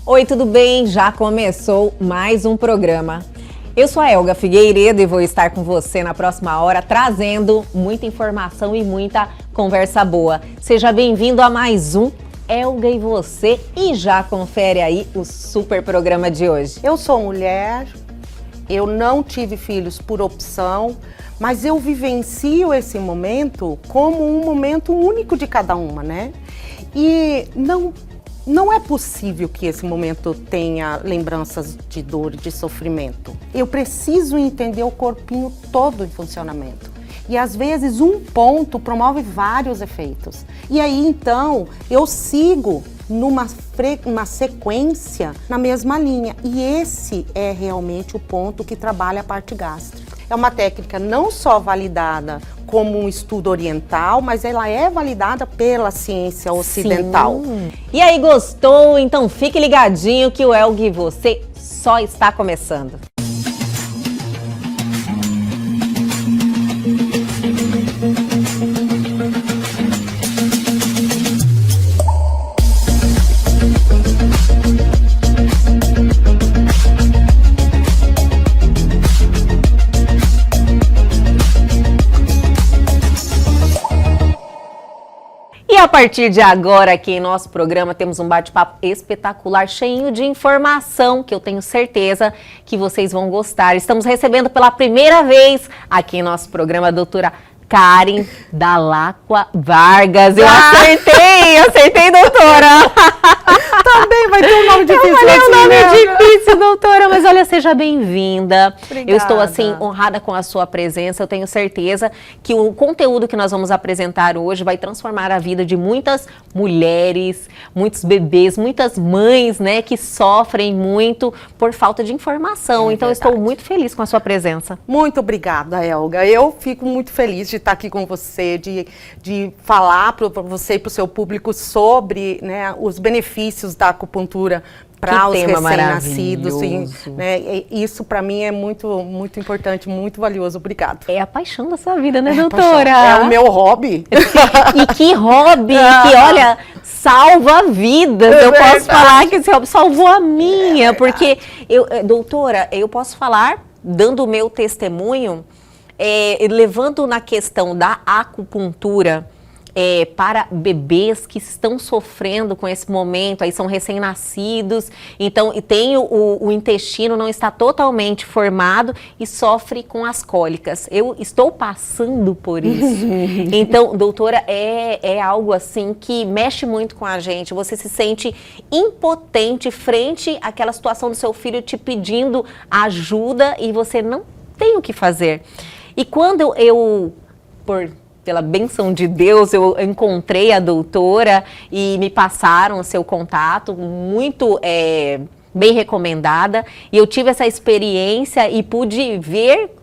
Oi, tudo bem? Já começou mais um programa. Eu sou a Elga Figueiredo e vou estar com você na próxima hora trazendo muita informação e muita conversa boa. Seja bem-vindo a mais um Elga e Você e já confere aí o super programa de hoje. Eu sou mulher, eu não tive filhos por opção, mas eu vivencio esse momento como um momento único de cada uma, né? E não é possível que esse momento tenha lembranças de dor e de sofrimento. Eu preciso entender o corpinho todo em funcionamento. E às vezes um ponto promove vários efeitos. E aí então eu sigo numa sequência na mesma linha. E esse é realmente o ponto que trabalha a parte gástrica. É uma técnica não só validada como um estudo oriental, mas ela é validada pela ciência ocidental. Sim. E aí, gostou? Então fique ligadinho que o Elga e Você só está começando. E a partir de agora, aqui em nosso programa, temos um bate-papo espetacular, cheio de informação, que eu tenho certeza que vocês vão gostar. Estamos recebendo pela primeira vez aqui em nosso programa a doutora Karen Dalacqua Vargas. Eu acertei, doutora! Também vai ter um nome difícil. Eu falei, o nome é difícil, doutora, mas olha, seja bem-vinda. Obrigada. Eu estou, assim, honrada com a sua presença. Eu tenho certeza que o conteúdo que nós vamos apresentar hoje vai transformar a vida de muitas mulheres, muitos bebês, muitas mães, né, que sofrem muito por falta de informação. Então, eu estou muito feliz com a sua presença. Muito obrigada, Elga. Eu fico muito feliz de estar aqui com você, de falar para você e para o seu público sobre, né, os benefícios da acupuntura para os recém-nascidos. Né, isso para mim é muito, muito importante, muito valioso. Obrigado. É a paixão da sua vida, né, doutora? É o meu hobby. E que hobby, que olha, salva vidas. Eu posso falar que esse hobby salvou a minha, porque, doutora, eu posso falar, dando o meu testemunho, levando na questão da acupuntura para bebês que estão sofrendo com esse momento, aí são recém-nascidos, então e tem o intestino não está totalmente formado e sofre com as cólicas. Eu estou passando por isso. Então, doutora, é algo assim que mexe muito com a gente. Você se sente impotente frente àquela situação do seu filho te pedindo ajuda e você não tem o que fazer. E quando pela bênção de Deus, eu encontrei a doutora e me passaram o seu contato, muito bem recomendada. E eu tive essa experiência e pude ver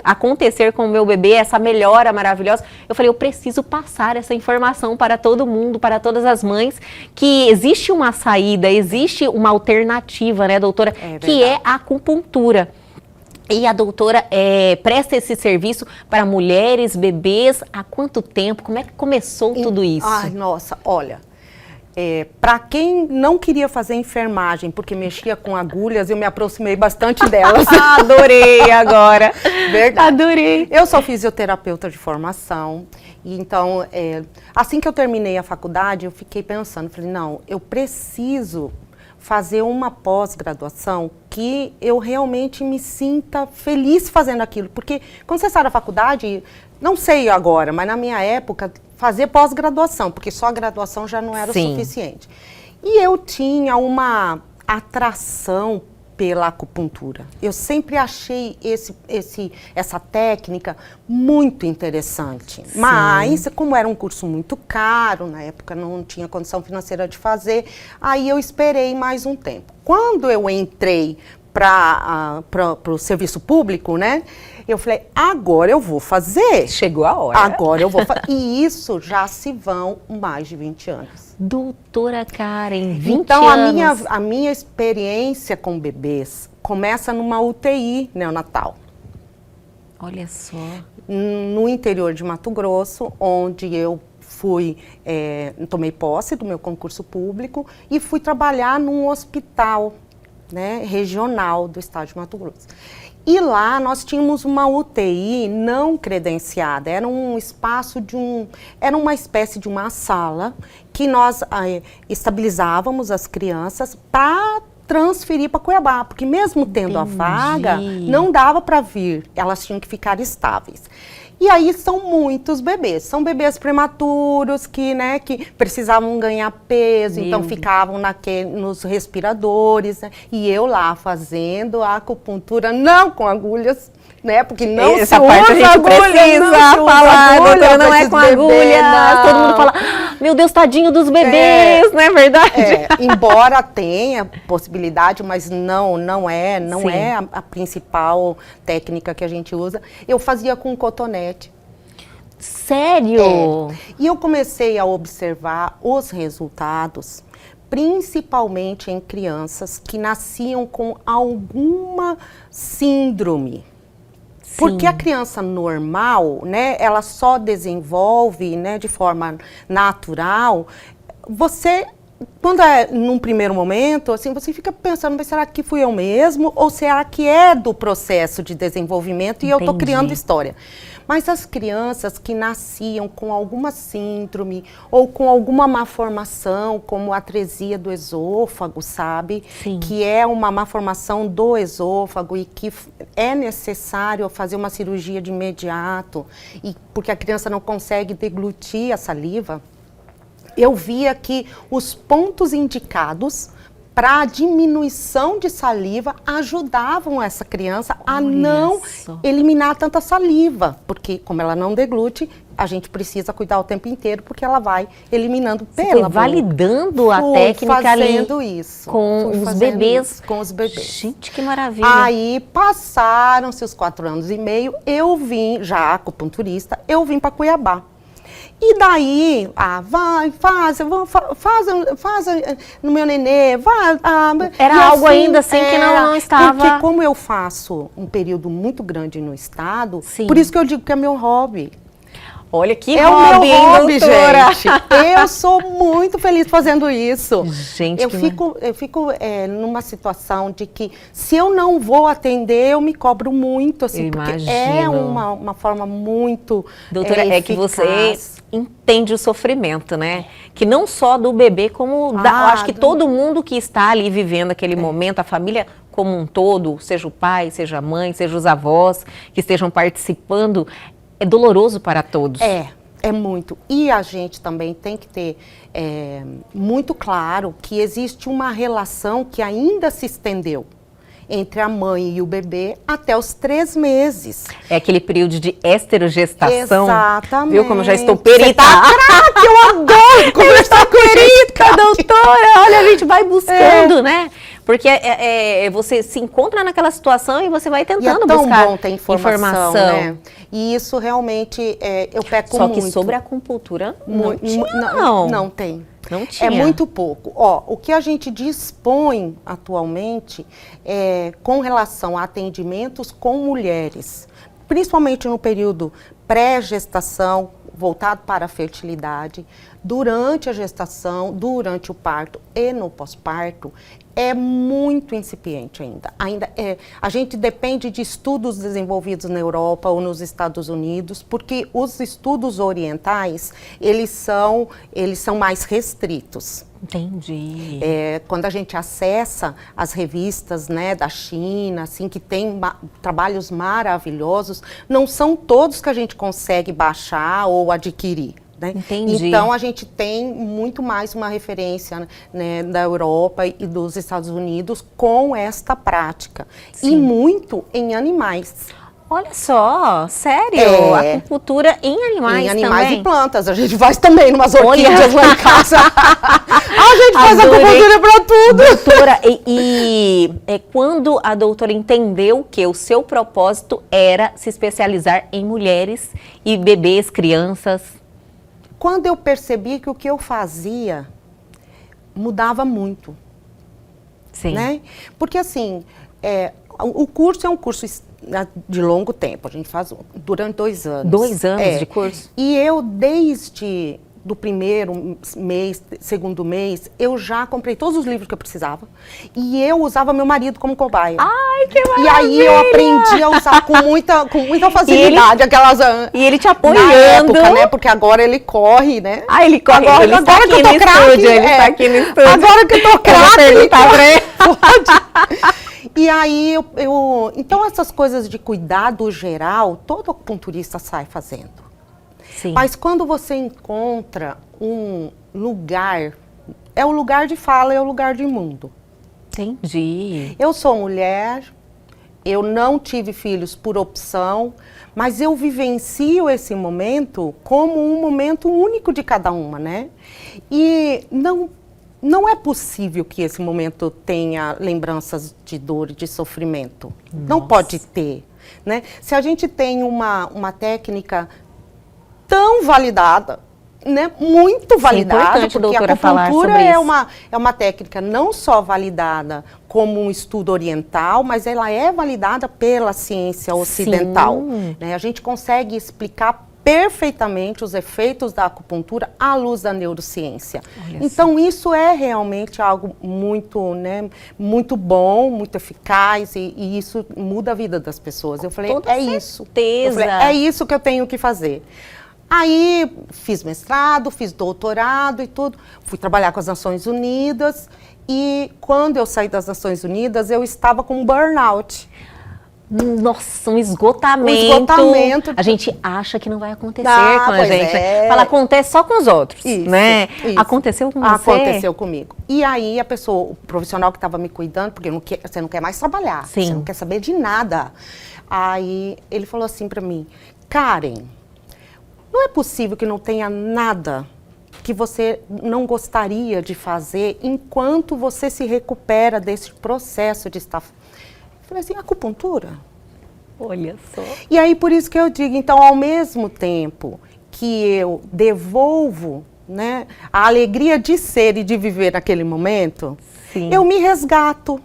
acontecer com o meu bebê, essa melhora maravilhosa. Eu falei, eu preciso passar essa informação para todo mundo, para todas as mães, que existe uma saída, existe uma alternativa, né, doutora? Que é a acupuntura. E a doutora presta esse serviço para mulheres, bebês, há quanto tempo? Como é que começou tudo isso? Ai, nossa, olha, para quem não queria fazer enfermagem, porque mexia com agulhas, eu me aproximei bastante delas. Adorei agora. Verdade. Adorei. Eu sou fisioterapeuta de formação, e então, assim que eu terminei a faculdade, eu fiquei pensando, falei, não, eu preciso fazer uma pós-graduação que eu realmente me sinta feliz fazendo aquilo. Porque quando você sai da faculdade, não sei agora, mas na minha época, fazer pós-graduação, porque só a graduação já não era o suficiente. E eu tinha uma atração pela acupuntura. Eu sempre achei essa técnica muito interessante. Sim. Mas, como era um curso muito caro, na época não tinha condição financeira de fazer, aí eu esperei mais um tempo. Quando eu entrei para o serviço público, né, eu falei, agora eu vou fazer. Chegou a hora. Agora eu vou fazer. E isso já se vão mais de 20 anos. Doutora Karen, 20 então, anos. Então, a minha experiência com bebês começa numa UTI neonatal. Olha só. No interior de Mato Grosso, onde eu tomei posse do meu concurso público e fui trabalhar num hospital, né, regional do estado de Mato Grosso. E lá nós tínhamos uma UTI não credenciada, era um espaço era uma espécie de uma sala que nós estabilizávamos as crianças para transferir para Cuiabá, porque mesmo tendo a vaga, não dava para vir, elas tinham que ficar estáveis. E aí são muitos bebês, são bebês prematuros que precisavam ganhar peso, então ficavam nos respiradores, né? E eu lá fazendo a acupuntura, não com agulhas, né? Porque não essa se parte usa a gente agulha, precisa falar, doutora, não é com agulha. Todo mundo fala, meu Deus, tadinho dos bebês, não é verdade? Embora tenha possibilidade, mas não é a principal técnica que a gente usa. Eu fazia com cotonete. Sério? E eu comecei a observar os resultados, principalmente em crianças que nasciam com alguma síndrome. Porque a criança normal, né, ela só desenvolve, né, de forma natural. Quando num primeiro momento, assim, você fica pensando, mas será que fui eu mesmo? Ou será que é do processo de desenvolvimento e eu estou criando história? Mas as crianças que nasciam com alguma síndrome ou com alguma malformação, como a atresia do esôfago, sabe? Sim. Que é uma malformação do esôfago e que é necessário fazer uma cirurgia de imediato, porque a criança não consegue deglutir a saliva. Eu via que os pontos indicados para a diminuição de saliva ajudavam essa criança a não eliminar tanta saliva, porque como ela não deglute, a gente precisa cuidar o tempo inteiro, porque ela vai eliminando pela boca. Validando a técnica fazendo ali isso, com os bebês. Com os bebês. Gente, que maravilha. Aí passaram-se os 4 anos e meio, eu vim, já acupunturista, eu vim para Cuiabá. E daí, faz no meu nenê, era algo assim, ainda assim que não estava... Porque como eu faço um período muito grande no estado, Sim. Por isso que eu digo que é meu hobby. Olha que hobby, o meu hobby, gente. Eu sou muito feliz fazendo isso. Gente, eu fico numa situação de que se eu não vou atender, eu me cobro muito, assim, porque é uma forma muito doutora, é que você entende o sofrimento, né? Que não só do bebê, como acho que todo mundo que está ali vivendo aquele momento, a família como um todo, seja o pai, seja a mãe, seja os avós que estejam participando, é doloroso para todos. É muito. E a gente também tem que ter muito claro que existe uma relação que ainda se estendeu entre a mãe e o bebê até os 3 meses. É aquele período de esterogestação. Exatamente. Viu como já estou perita? Você tá craque, eu adoro conversar com perita, doutora. Olha, a gente vai buscando, né? Porque você se encontra naquela situação e você vai tentando buscar é tão bom ter informação. Né? E isso realmente eu peco muito. Só que sobre a acupuntura não tem. Não tinha. É muito pouco. O que a gente dispõe atualmente com relação a atendimentos com mulheres, principalmente no período pré-gestação, voltado para a fertilidade, durante a gestação, durante o parto e no pós-parto, é muito incipiente ainda. A gente depende de estudos desenvolvidos na Europa ou nos Estados Unidos, porque os estudos orientais, eles são mais restritos. Entendi. Quando a gente acessa as revistas, né, da China, assim, que tem trabalhos maravilhosos, não são todos que a gente consegue baixar ou adquirir. Né? Entendi. Então, a gente tem muito mais uma referência, né, da Europa e dos Estados Unidos com esta prática. Sim. E muito em animais. Olha só, sério? Acupuntura em animais também? Em animais e plantas. A gente faz também numas orquídeas lá em casa. A gente faz acupuntura para tudo. Doutora, e quando a doutora entendeu que o seu propósito era se especializar em mulheres e bebês, crianças? Quando eu percebi que o que eu fazia mudava muito. Sim. Né? Porque assim, o curso é um curso de longo tempo, a gente faz durante 2 anos. 2 anos de curso? E eu, desde do primeiro mês, segundo mês, eu já comprei todos os livros que eu precisava e eu usava meu marido como cobaia. Ai, que maravilha! E aí eu aprendi a usar com muita facilidade aquelas... E ele te Na apoiando. época, né? Porque agora ele corre, né? Ah, ele corre. Agora, Ele está agora que eu aqui tô no craque, estúdio, ele está aqui no estúdio. Agora que eu tô Eu vou craque, perguntar pra ele. pode. E aí, então essas coisas de cuidado geral, todo acupunturista sai fazendo. Sim. Mas quando você encontra um lugar, é o lugar de fala, é o lugar de mundo. Entendi. Eu sou mulher, eu não tive filhos por opção, mas eu vivencio esse momento como um momento único de cada uma, né? E não é possível que esse momento tenha lembranças de dor e de sofrimento. Nossa. Não pode ter, né? Se a gente tem uma técnica tão validada, né? Muito validada, importante, porque doutora, a falar acupuntura sobre é uma técnica não só validada como um estudo oriental, mas ela é validada pela ciência ocidental. Né? A gente consegue explicar perfeitamente os efeitos da acupuntura à luz da neurociência. Então isso é realmente algo muito, né, muito bom, muito eficaz e isso muda a vida das pessoas. Eu falei, Toda isso. certeza. Eu falei, é isso que eu tenho que fazer. Aí fiz mestrado, fiz doutorado e tudo. Fui trabalhar com as Nações Unidas e quando eu saí das Nações Unidas eu estava com um burnout. Nossa, um esgotamento. A gente acha que não vai acontecer com a gente. Fala, acontece só com os outros, isso, né? Isso. Aconteceu com você? Aconteceu comigo. E aí a pessoa, o profissional que estava me cuidando, porque você não quer mais trabalhar, Sim. Você não quer saber de nada. Aí ele falou assim para mim, Karen, não é possível que não tenha nada que você não gostaria de fazer enquanto você se recupera desse processo de estar... Eu falei assim, acupuntura? Olha só. E aí, por isso que eu digo, então, ao mesmo tempo que eu devolvo, né, a alegria de ser e de viver naquele momento, Sim. eu me resgato.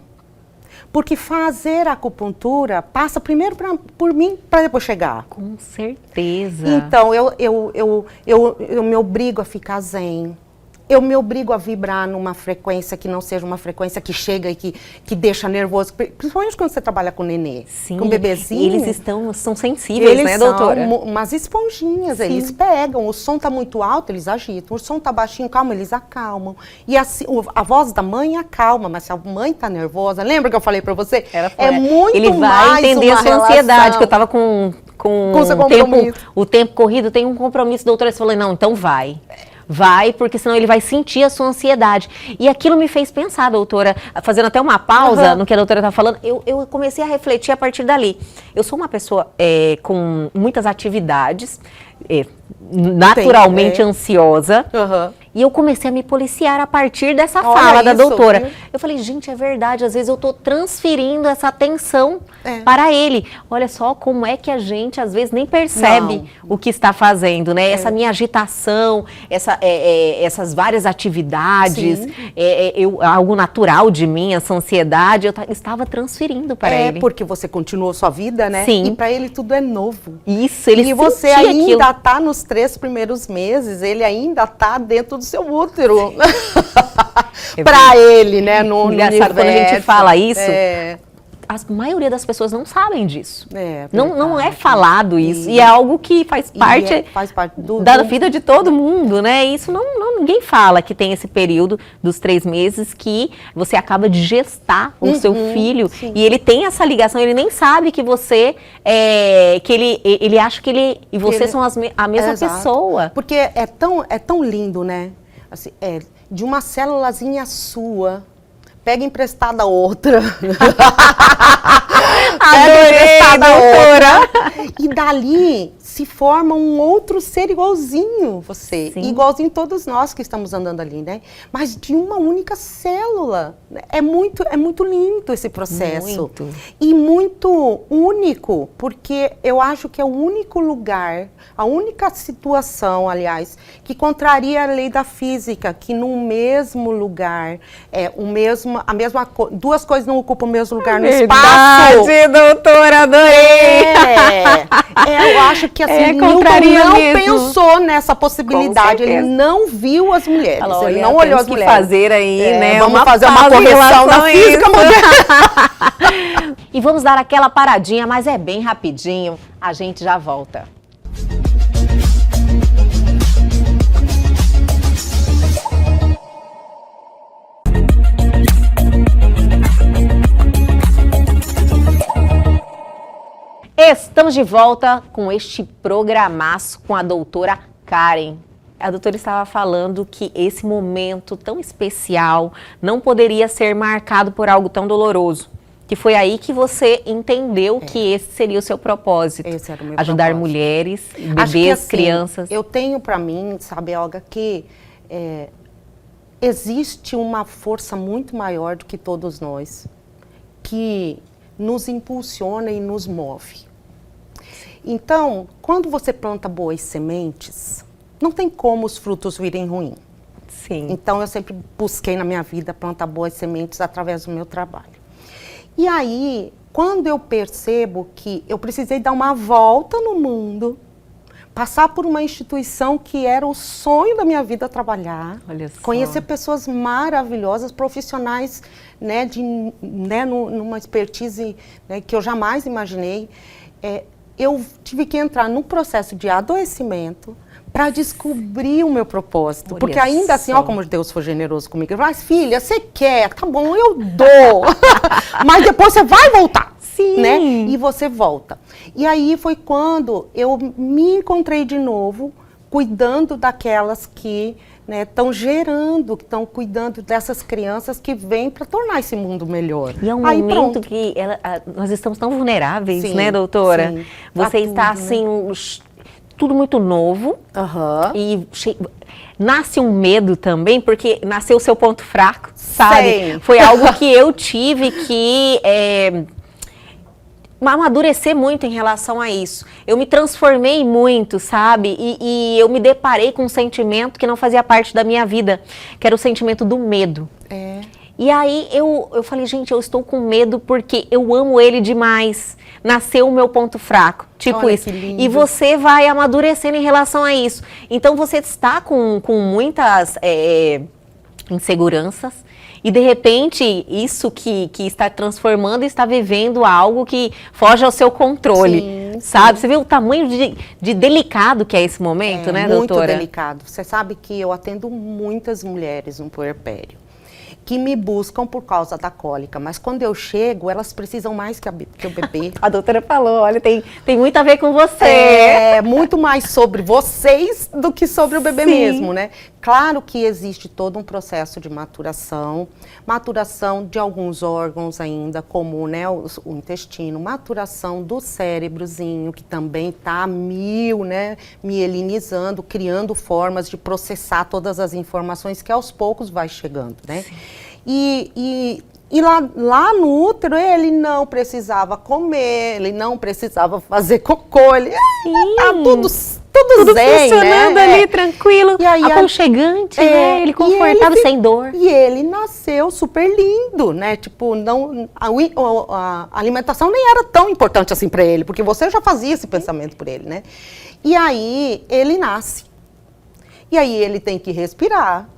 Porque fazer acupuntura passa primeiro por mim, para depois chegar. Com certeza. Então, eu me obrigo a ficar zen. Eu me obrigo a vibrar numa frequência que não seja uma frequência que chega e que deixa nervoso. Principalmente quando você trabalha com nenê, Sim. com bebezinho. E eles são sensíveis, eles né, doutora? São umas esponjinhas, Sim. Eles pegam. O som tá muito alto, eles agitam. O som tá baixinho, calma, eles acalmam. E assim, a voz da mãe acalma, mas se a mãe tá nervosa, lembra que eu falei pra você? É muito Ele vai mais entender uma a sua ansiedade, relação. que eu tava com o tempo corrido, tem um compromisso, doutora. Você falou, não, então vai. Vai, porque senão ele vai sentir a sua ansiedade. E aquilo me fez pensar, doutora, fazendo até uma pausa no que a doutora está falando, eu comecei a refletir a partir dali. Eu sou uma pessoa com muitas atividades, naturalmente ansiosa, e eu comecei a me policiar a partir dessa fala da doutora. Viu? Eu falei, gente, é verdade, às vezes eu estou transferindo essa atenção para ele. Olha só como é que a gente, às vezes, nem percebe o que está fazendo, né? Essa minha agitação, essas várias atividades, algo natural de mim, essa ansiedade, eu estava transferindo para ele. É, porque você continuou sua vida, né? Sim. E para ele tudo é novo. Isso, ele E você ainda está nos 3 primeiros meses, ele ainda está dentro do seu útero. Para ele, né? No engraçado, quando a gente fala isso, a maioria das pessoas não sabem disso. Não é falado isso. E é algo que faz parte da vida de todo mundo, né? Isso ninguém fala que tem esse período dos 3 meses que você acaba de gestar o seu filho. Sim. E ele tem essa ligação, ele nem sabe que você, que ele acha que ele e você são a mesma pessoa. Porque é tão lindo, né? Assim, de uma célulazinha sua, pega emprestada outra. Adorei, doutora! E dali se forma um outro ser igualzinho você. Sim. Igualzinho todos nós que estamos andando ali, né? Mas de uma única célula. É muito lindo esse processo. Muito. E muito único, porque eu acho que é o único lugar, a única situação, aliás, que contraria a lei da física, que no mesmo lugar, duas coisas não ocupam o mesmo lugar no espaço. Doutora, adorei! Eu acho que assim, Newton contraria não mesmo. pensou nessa possibilidade, ele não viu as mulheres, Falou, ele olha, não olhou temos as que mulheres. fazer aí, né? Vamos fazer uma correção na física moderna. E vamos dar aquela paradinha, mas é bem rapidinho, a gente já volta. Estamos de volta com este programaço com a doutora Karen. A doutora estava falando que esse momento tão especial não poderia ser marcado por algo tão doloroso. Que foi aí que você entendeu que esse seria o seu propósito. Esse era o meu ajudar propósito. mulheres, bebês, Acho que, assim, crianças. Eu tenho para mim, sabe, Olga, que existe uma força muito maior do que todos nós, que nos impulsiona e nos move. Então, quando você planta boas sementes, não tem como os frutos virem ruins. Sim. Então, eu sempre busquei na minha vida plantar boas sementes através do meu trabalho. E aí, quando eu percebo que eu precisei dar uma volta no mundo, passar por uma instituição que era o sonho da minha vida trabalhar, Olha só. conhecer pessoas maravilhosas, profissionais, né, numa expertise, né, que eu jamais imaginei, eu tive que entrar num processo de adoecimento para descobrir o meu propósito. Olha porque ainda assim, só. ó, como Deus foi generoso comigo. Ele falou, mas filha, você quer, tá bom, eu dou. Mas depois você vai voltar. Sim. Né? E você volta. E aí foi quando eu me encontrei de novo, cuidando daquelas que estão gerando, que estão cuidando dessas crianças que vêm para tornar esse mundo melhor. E é um aí, momento pronto. que nós estamos tão vulneráveis, Sim, né, doutora? sim. Você Tá está tudo, assim, tudo muito novo. Aham. E nasce um medo também, porque nasceu o seu ponto fraco, sabe? Sei. Foi algo que eu tive que amadurecer muito em relação a isso. Eu me transformei muito, sabe? E eu me deparei com um sentimento que não fazia parte da minha vida, que era o sentimento do medo. E aí eu falei, gente, eu estou com medo porque eu amo ele demais. Nasceu o meu ponto fraco, tipo Olha, isso. que lindo. E você vai amadurecendo em relação a isso. Então você está com muitas inseguranças e de repente isso que está transformando, está vivendo algo que foge ao seu controle, Sim, sabe? sim. Você vê o tamanho de delicado que é esse momento, né, muito doutora? delicado. Você sabe que eu atendo muitas mulheres no puerpério que me buscam por causa da cólica, mas quando eu chego, elas precisam mais que o bebê. A doutora falou, olha, tem muito a ver com você. É muito mais sobre vocês do que sobre o bebê Sim. mesmo, né? Claro que existe todo um processo de maturação de alguns órgãos ainda, como, né, o intestino, maturação do cérebrozinho, que também está a mil, né, mielinizando, criando formas de processar todas as informações que aos poucos vai chegando, né? E lá no útero ele não precisava comer, ele não precisava fazer cocô, ele tá tudo zen, funcionando né? ali, tranquilo, E aí, aconchegante, né? Ele confortável, sem dor. E ele nasceu super lindo, né? Tipo, a alimentação nem era tão importante assim para ele, porque você já fazia esse pensamento por ele, né? E aí ele nasce. E aí ele tem que respirar,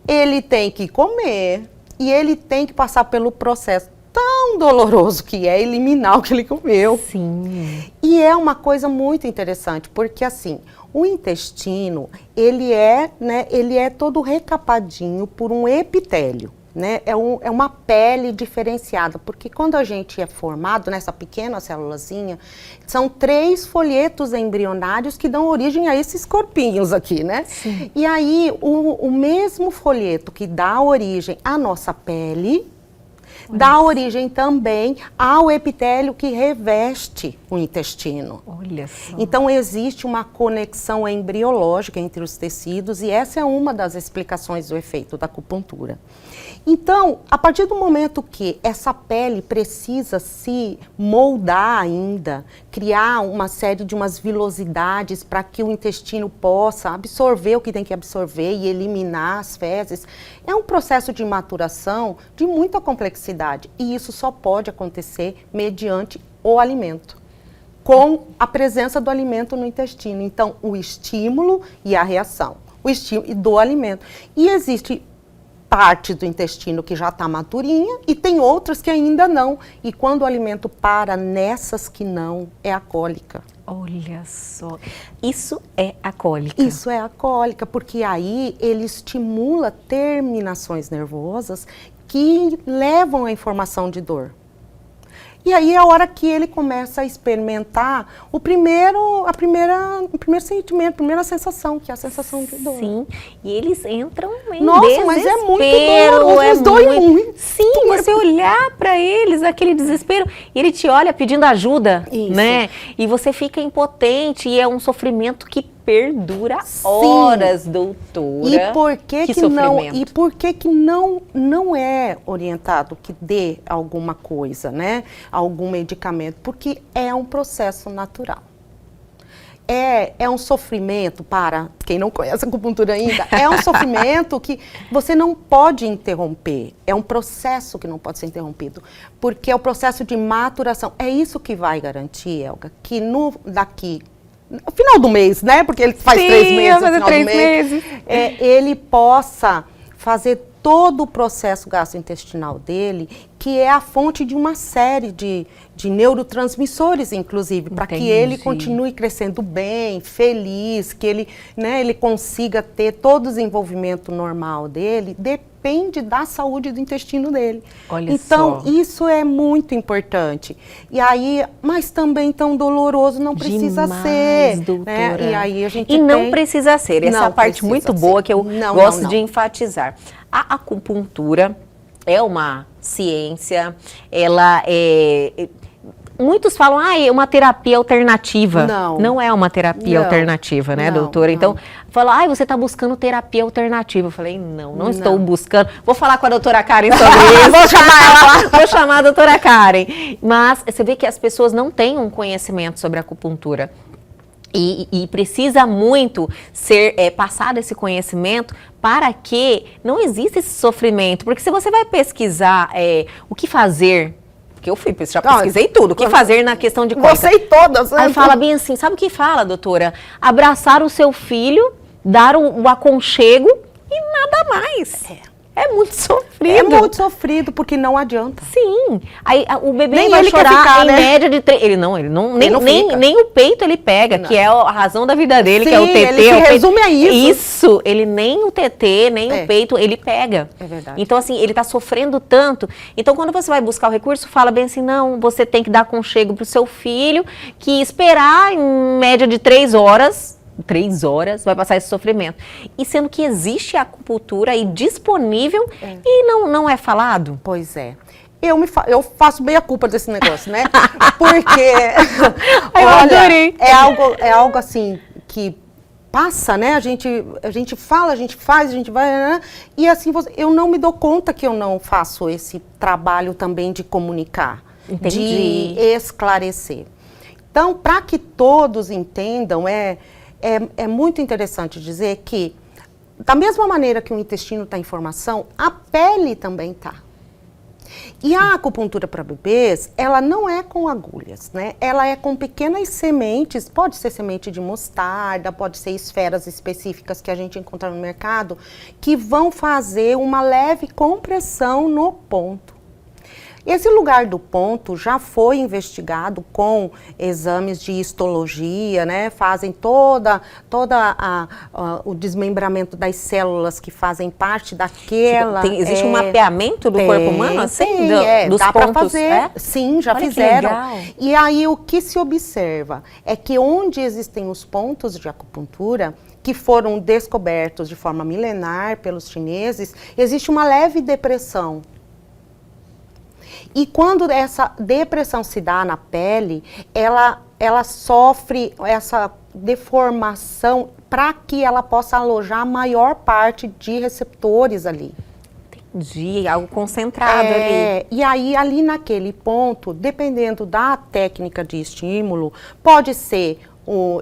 ele tem que comer e ele tem que passar pelo processo tão doloroso que é eliminar o que ele comeu. Sim. E é uma coisa muito interessante, porque assim, o intestino, ele é todo recapadinho por um epitélio, né? É uma pele diferenciada, porque quando a gente é formado nessa pequena célulazinha, são 3 folhetos embrionários que dão origem a esses corpinhos aqui, né? Sim. E aí, o mesmo folheto que dá origem à nossa pele, dá origem também ao epitélio que reveste o intestino. Olha só. Então, existe uma conexão embriológica entre os tecidos e essa é uma das explicações do efeito da acupuntura. Então, a partir do momento que essa pele precisa se moldar ainda, criar uma série de umas vilosidades para que o intestino possa absorver o que tem que absorver e eliminar as fezes, é um processo de maturação de muita complexidade e isso só pode acontecer mediante o alimento. com a presença do alimento no intestino. Então, o estímulo e a reação, o estímulo do alimento. E existe parte do intestino que já está maturinha e tem outras que ainda não. E quando o alimento para nessas que não, é a cólica. Olha só, isso é a cólica. Isso é a cólica, porque aí ele estimula terminações nervosas que levam à informação de dor. E aí é a hora que ele começa a experimentar o primeiro sentimento, a primeira sensação, que é a sensação de dor. Sim, e eles entram em Nossa, desespero. mas é muito doloroso, eles doem muito. Sim, você olhar para eles, aquele desespero, e ele te olha pedindo ajuda, Isso. né? E você fica impotente, e é um sofrimento que perdura Sim. horas, doutora. E por que sofrimento. E por que não é orientado que dê alguma coisa, né? Algum medicamento? Porque é um processo natural. É um sofrimento, para quem não conhece a acupuntura ainda, é um sofrimento que você não pode interromper. É um processo que não pode ser interrompido. Porque é o processo de maturação. É isso que vai garantir, Elga, que no final do mês, né? Porque ele faz 3 meses, no final do mês. Ele possa fazer todo o processo gastrointestinal dele, que é a fonte de uma série de neurotransmissores, inclusive, para que ele continue crescendo bem, feliz, que ele, né, ele consiga ter todo o desenvolvimento normal dele, depende da saúde do intestino dele. Olha então, só. isso é muito importante. E aí, mas também tão doloroso não precisa Demais, ser. doutora. Né? E aí a gente não precisa ser. Essa é a parte muito boa que eu gosto de enfatizar. A acupuntura é uma ciência, ela é... Muitos falam, é uma terapia alternativa. Não é uma terapia alternativa, né, doutora? Então, fala, você está buscando terapia alternativa. Eu falei, não estou buscando. Vou falar com a doutora Karen sobre isso. Vou chamar a doutora Karen. Mas você vê que as pessoas não têm um conhecimento sobre a acupuntura. E precisa muito ser passado esse conhecimento para que não exista esse sofrimento. Porque se você vai pesquisar o que fazer... Porque eu já pesquisei tudo. O que fazer na questão de cólica? Você e todas. Aí fala bem assim, sabe o que fala, doutora? Abraçar o seu filho, dar o aconchego e nada mais. É muito sofrido. É muito sofrido, porque não adianta. Sim. Aí o bebê nem vai ele chorar quer ficar, em média de 3... Nem o peito ele pega, que é a razão da vida dele, que é o TT. Ele se resume a isso. Isso. Ele nem o TT, nem o peito, ele pega. É verdade. Então, assim, ele tá sofrendo tanto. Então, quando você vai buscar o recurso, fala bem assim, não, você tem que dar aconchego pro seu filho, que esperar em média de 3 horas... 3 horas, vai passar esse sofrimento. E sendo que existe a acupuntura aí disponível e não é falado? Pois é. Eu faço bem a culpa desse negócio, né? Porque, olha, é algo assim que passa, né? A gente fala, a gente faz, a gente vai, né? E assim, eu não me dou conta que eu não faço esse trabalho também de comunicar, de esclarecer. Então, para que todos entendam, é muito interessante dizer que, da mesma maneira que o intestino está em formação, a pele também está. E a acupuntura para bebês, ela não é com agulhas, né? Ela é com pequenas sementes, pode ser semente de mostarda, pode ser esferas específicas que a gente encontra no mercado, que vão fazer uma leve compressão no ponto. Esse lugar do ponto já foi investigado com exames de histologia, né? Fazem todo o desmembramento das células que fazem parte daquela... Existe um mapeamento do corpo humano, assim? Dos dá pontos? Para fazer, sim, já fizeram. E aí o que se observa é que onde existem os pontos de acupuntura, que foram descobertos de forma milenar pelos chineses, existe uma leve depressão. E quando essa depressão se dá na pele, ela sofre essa deformação para que ela possa alojar a maior parte de receptores ali. Entendi, algo concentrado ali. E aí, ali naquele ponto, dependendo da técnica de estímulo, pode ser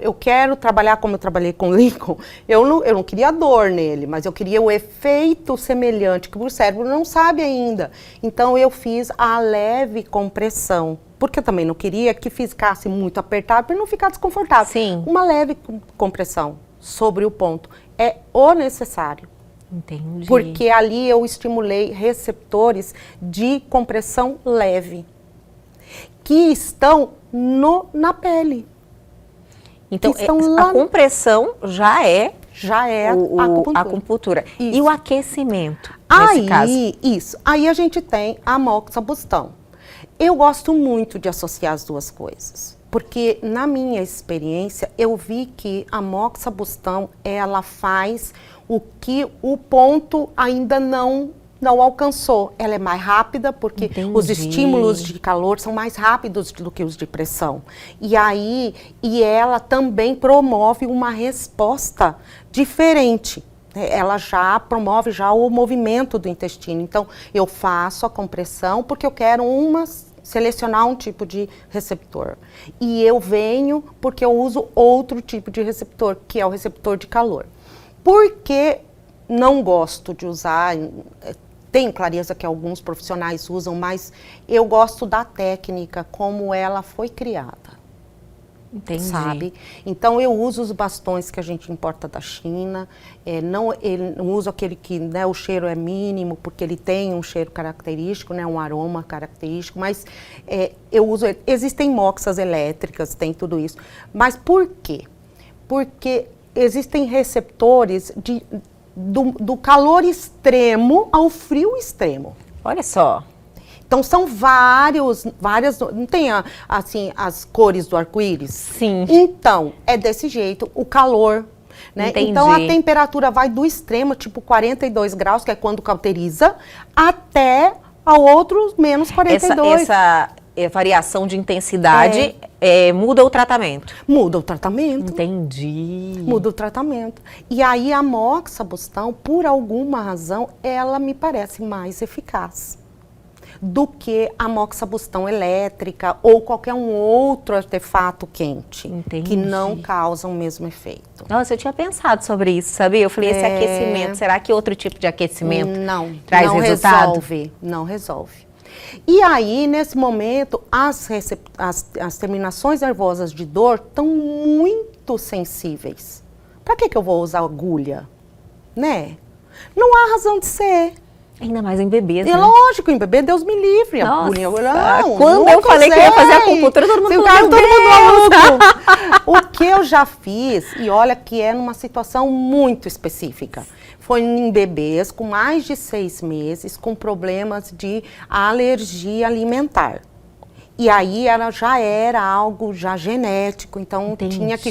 eu quero trabalhar como eu trabalhei com o Lincoln, eu não queria dor nele, mas eu queria o efeito semelhante, que o cérebro não sabe ainda. Então eu fiz a leve compressão, porque eu também não queria que ficasse muito apertado para não ficar desconfortável. Sim. Uma leve compressão sobre o ponto é o necessário. Entendi. Porque ali eu estimulei receptores de compressão leve, que estão na pele. Então, estão a compressão já é a acupuntura. Isso. E o aquecimento, nesse caso? Aí a gente tem a moxabustão. Eu gosto muito de associar as duas coisas, porque na minha experiência eu vi que a moxabustão, ela faz o que o ponto ainda não alcançou. Ela é mais rápida, porque os estímulos de calor são mais rápidos do que os de pressão. E ela também promove uma resposta diferente. Ela já promove o movimento do intestino. Então, eu faço a compressão porque eu quero selecionar um tipo de receptor. E eu venho porque eu uso outro tipo de receptor, que é o receptor de calor. Porque não gosto de usar, tenho clareza que alguns profissionais usam, mas eu gosto da técnica como ela foi criada. Entendi. Sabe? Então eu uso os bastões que a gente importa da China, não uso aquele que, né, o cheiro é mínimo, porque ele tem um cheiro característico, né, um aroma característico, mas eu uso, existem moxas elétricas, tem tudo isso. Mas por quê? Porque existem receptores do calor extremo ao frio extremo. Olha só. Então, são várias, não tem assim, as cores do arco-íris? Sim. Então, é desse jeito, o calor, né? Entendi. Então, a temperatura vai do extremo, tipo 42 graus, que é quando cauteriza, até ao outro menos 42. Essa variação de intensidade muda o tratamento. Muda o tratamento. Entendi. Muda o tratamento. E aí, a moxabustão, por alguma razão, ela me parece mais eficaz do que a moxabustão elétrica ou qualquer um outro artefato quente. Entendi. Que não causa o mesmo efeito. Nossa, eu tinha pensado sobre isso, sabia? Eu falei, esse aquecimento, será que outro tipo de aquecimento traz resultado? Não resolve. E aí, nesse momento, as terminações nervosas de dor estão muito sensíveis. Para que eu vou usar agulha? Né? Não há razão de ser. Ainda mais em bebês, né? Lógico, em bebê, Deus me livre. Nossa, não, quando eu falei que ia fazer acupuntura, todo mundo falou, todo mundo maluco. O que eu já fiz, e olha que é numa situação muito específica, foi em bebês com mais de 6 meses, com problemas de alergia alimentar. E aí já era algo genético, então tinha que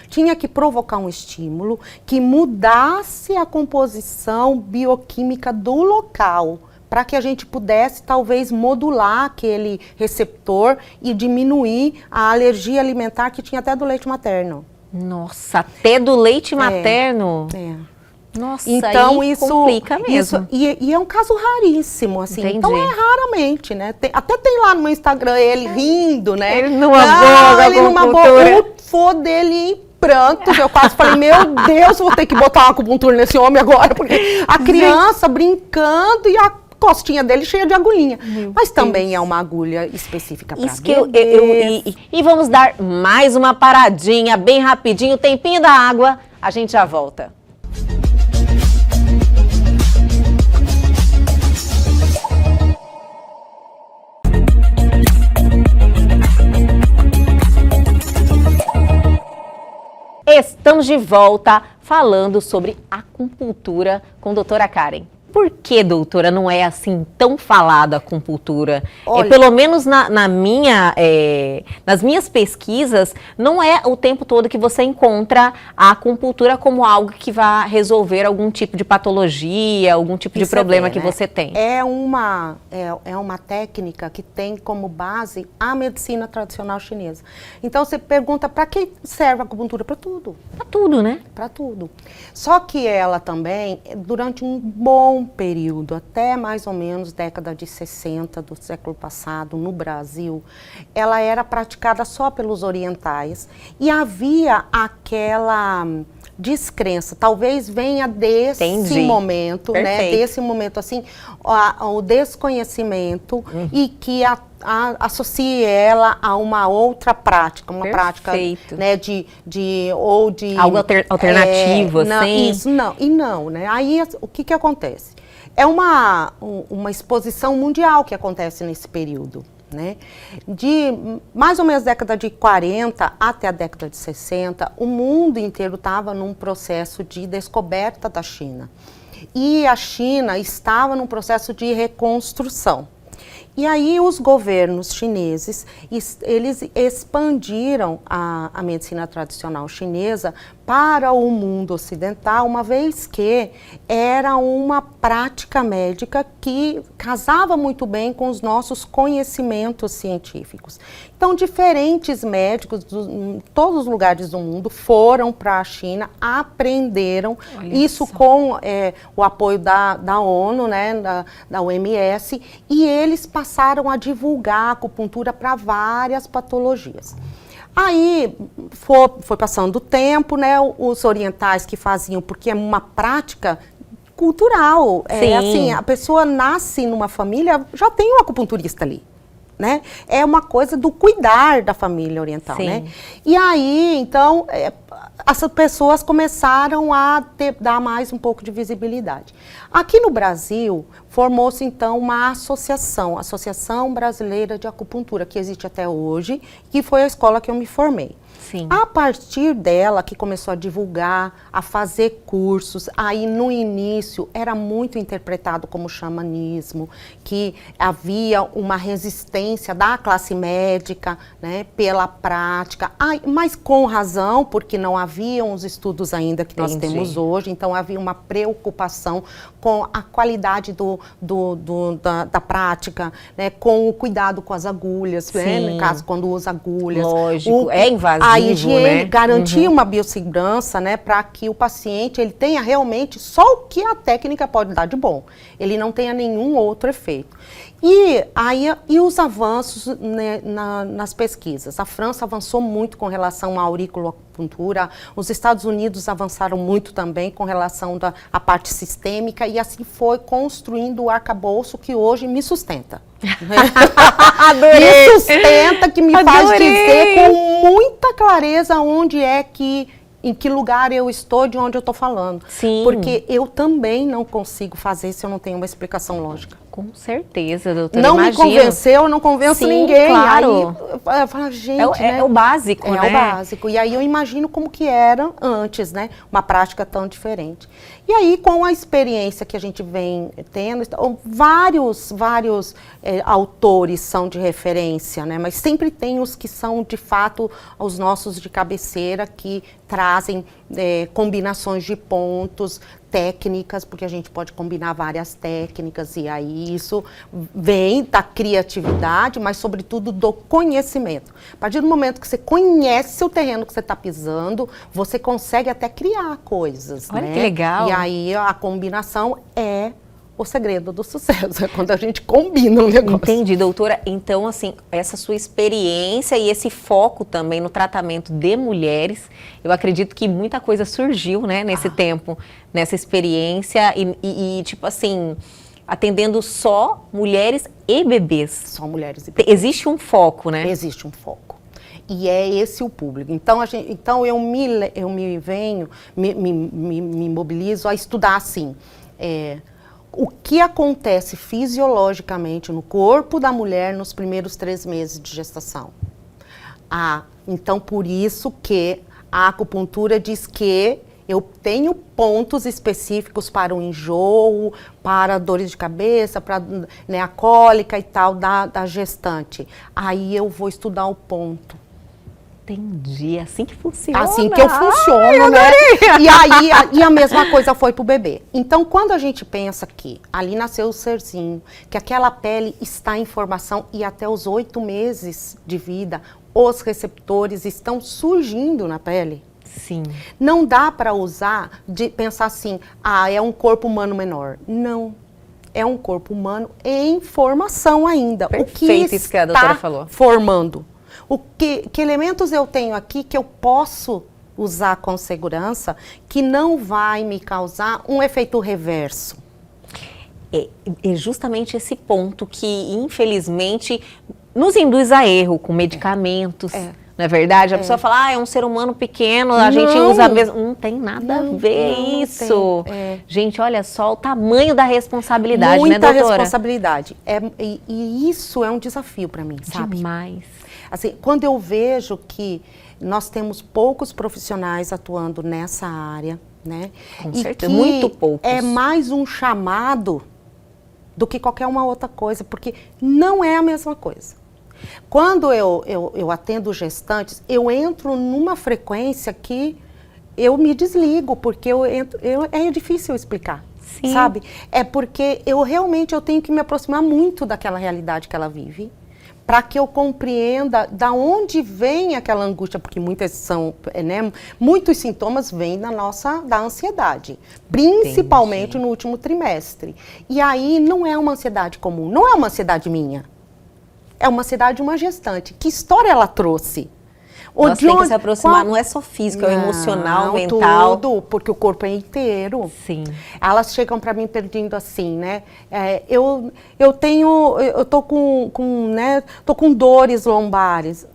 tinha que provocar um estímulo que mudasse a composição bioquímica do local, para que a gente pudesse talvez modular aquele receptor e diminuir a alergia alimentar que tinha até do leite materno. Nossa, até do leite materno? Nossa, então isso complica mesmo. E é um caso raríssimo, assim. Entendi. Então é raramente, né? Até tem lá no meu Instagram ele rindo, né? Ele numa boa o fô dele em prantos. Eu quase falei, meu Deus, vou ter que botar uma acupuntura nesse homem agora, porque a criança brincando e a costinha dele cheia de agulhinha. Mas também é uma agulha específica para bebês. E vamos dar mais uma paradinha, bem rapidinho, tempinho da água, a gente já volta. Estamos de volta falando sobre acupuntura com a doutora Karen. Por que, doutora, não é assim tão falada a acupuntura? Pelo menos nas minhas pesquisas, não é o tempo todo que você encontra a acupuntura como algo que vai resolver algum tipo de patologia, algum tipo de problema que você tem. É uma técnica que tem como base a medicina tradicional chinesa. Então, você pergunta, para que serve a acupuntura? Para tudo. Para tudo, né? Para tudo. Só que ela também, durante um bom bom período, até mais ou menos década de 60 do século passado, no Brasil, ela era praticada só pelos orientais e havia aquela descrença, talvez venha desse momento, né, desse momento assim, o desconhecimento e que associe ela a uma outra prática, uma prática, né, ou de algo alternativo, assim. Não, isso, não, né? Aí o que acontece? É uma exposição mundial que acontece nesse período, né? De mais ou menos década de 40 até a década de 60, o mundo inteiro estava num processo de descoberta da China. E a China estava num processo de reconstrução. E aí os governos chineses, eles expandiram a medicina tradicional chinesa para o mundo ocidental, uma vez que era uma prática médica que casava muito bem com os nossos conhecimentos científicos. Então, diferentes médicos de todos os lugares do mundo foram para a China, aprenderam isso com o apoio da ONU, né, da OMS, e eles passaram a divulgar a acupuntura para várias patologias. Aí foi passando o tempo, né, os orientais que faziam, porque é uma prática cultural, assim, a pessoa nasce numa família, já tem um acupunturista ali, né? É uma coisa do cuidar da família oriental, né? E aí, então, as pessoas começaram a dar mais um pouco de visibilidade. Aqui no Brasil, formou-se então uma associação, Associação Brasileira de Acupuntura, que existe até hoje, que foi a escola que eu me formei. Sim. A partir dela, que começou a divulgar, a fazer cursos, aí no início era muito interpretado como xamanismo, que havia uma resistência da classe médica, né, pela prática, mas com razão, porque não haviam os estudos ainda que nós temos hoje, então havia uma preocupação com a qualidade da prática, né, com o cuidado com as agulhas, né, no caso, quando usa agulhas. Lógico, é invasivo. A higiene, né? garantir uma biossegurança, né, para que o paciente ele tenha realmente só o que a técnica pode dar de bom. Ele não tenha nenhum outro efeito. E os avanços, né, nas pesquisas. A França avançou muito com relação à auriculoacupuntura, os Estados Unidos avançaram muito também com relação à parte sistêmica, e assim foi construindo o arcabouço que hoje me sustenta. Adorei! Me sustenta, que me faz dizer com muita clareza em que lugar eu estou, de onde eu estou falando. Sim. Porque eu também não consigo fazer se eu não tenho uma explicação lógica. Com certeza, doutora. Não me convenceu, eu não convenço ninguém. Claro. Aí eu falo, gente, é o básico, né? É o básico. E aí eu imagino como que era antes, né? Uma prática tão diferente. E aí, com a experiência que a gente vem tendo, vários autores são de referência, né? Mas sempre tem os que são, de fato, os nossos de cabeceira, que trazem combinações de pontos, técnicas, porque a gente pode combinar várias técnicas, e aí isso vem da criatividade, mas sobretudo do conhecimento. A partir do momento que você conhece o terreno que você está pisando, você consegue até criar coisas. Olha, né? que legal. E aí a combinação é o segredo do sucesso, é quando a gente combina um negócio. Entendi, doutora. Então, assim, essa sua experiência e esse foco também no tratamento de mulheres, eu acredito que muita coisa surgiu, né, nesse tempo, nessa experiência e tipo assim, atendendo só mulheres e bebês. Só mulheres e bebês. Existe um foco, né? Existe um foco. E é esse o público. Então, eu me mobilizo a estudar assim, o que acontece fisiologicamente no corpo da mulher nos primeiros 3 meses de gestação. Então, por isso que a acupuntura diz que eu tenho pontos específicos para o enjoo, para dores de cabeça, para, né, a cólica e tal da gestante. Aí eu vou estudar o ponto. Entendi, é assim que funciona. Assim que eu funciono, né? E a mesma coisa foi pro bebê. Então, quando a gente pensa que ali nasceu o serzinho, que aquela pele está em formação e até os 8 meses de vida, os receptores estão surgindo na pele. Sim. Não dá para usar, de pensar assim, é um corpo humano menor. Não. É um corpo humano em formação ainda. Perfeito, isso que a doutora falou. Formando. Que elementos eu tenho aqui que eu posso usar com segurança que não vai me causar um efeito reverso? É justamente esse ponto que, infelizmente, nos induz a erro com medicamentos. Não é verdade? A pessoa fala, é um ser humano pequeno, a gente usa mesmo. Não tem nada a ver isso. Gente, olha só o tamanho da responsabilidade, né, doutora? Muita responsabilidade. E isso é um desafio para mim, sabe? Demais. Assim, quando eu vejo que nós temos poucos profissionais atuando nessa área, né? Com certeza, muito poucos. É mais um chamado do que qualquer uma outra coisa, porque não é a mesma coisa. Quando eu atendo gestantes, eu entro numa frequência que eu me desligo, porque é difícil explicar, Sim. sabe? É porque eu tenho que me aproximar muito daquela realidade que ela vive, para que eu compreenda da onde vem aquela angústia, porque muitos sintomas vêm da ansiedade, principalmente no último trimestre. E aí não é uma ansiedade comum, não é uma ansiedade minha. É uma ansiedade de uma gestante. Que história ela trouxe? Nós temos que se aproximar, não é só físico, é o emocional, mental. Tudo, porque o corpo é inteiro. Sim. Elas chegam para mim pedindo assim, né? Eu tô com dores lombares.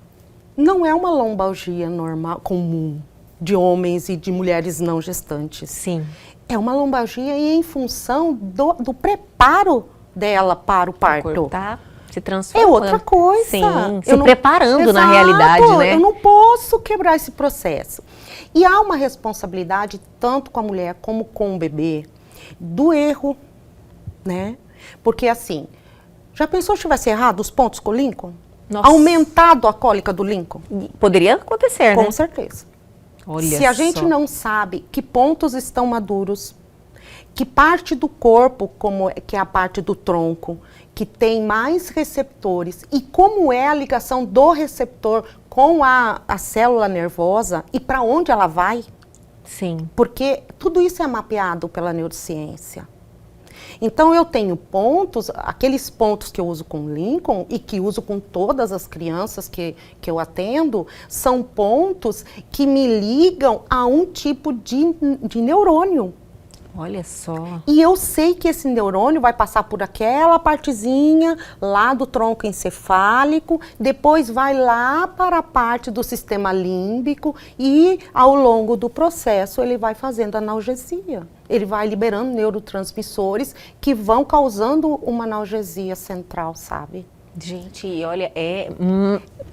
Não é uma lombalgia normal, comum, de homens e de mulheres não gestantes. Sim. É uma lombalgia em função do preparo dela para o parto. O corpo tá se transformando. É outra coisa. Sim, se preparando. Exato, na realidade, né? Eu não posso quebrar esse processo. E há uma responsabilidade, tanto com a mulher como com o bebê, do erro, né? Porque assim, já pensou se tivesse errado os pontos com o Lincoln? Nossa. Aumentado a cólica do Lincoln? Poderia acontecer, né? Com certeza. Olha Se a gente não sabe que pontos estão maduros, que parte do corpo, que é a parte do tronco, que tem mais receptores, e como é a ligação do receptor com a célula nervosa e para onde ela vai. Sim. Porque tudo isso é mapeado pela neurociência. Então eu tenho pontos, aqueles pontos que eu uso com o Lincoln e que uso com todas as crianças que eu atendo, são pontos que me ligam a um tipo de neurônio. Olha só. E eu sei que esse neurônio vai passar por aquela partezinha lá do tronco encefálico, depois vai lá para a parte do sistema límbico e ao longo do processo ele vai fazendo analgesia. Ele vai liberando neurotransmissores que vão causando uma analgesia central, sabe? Gente, olha,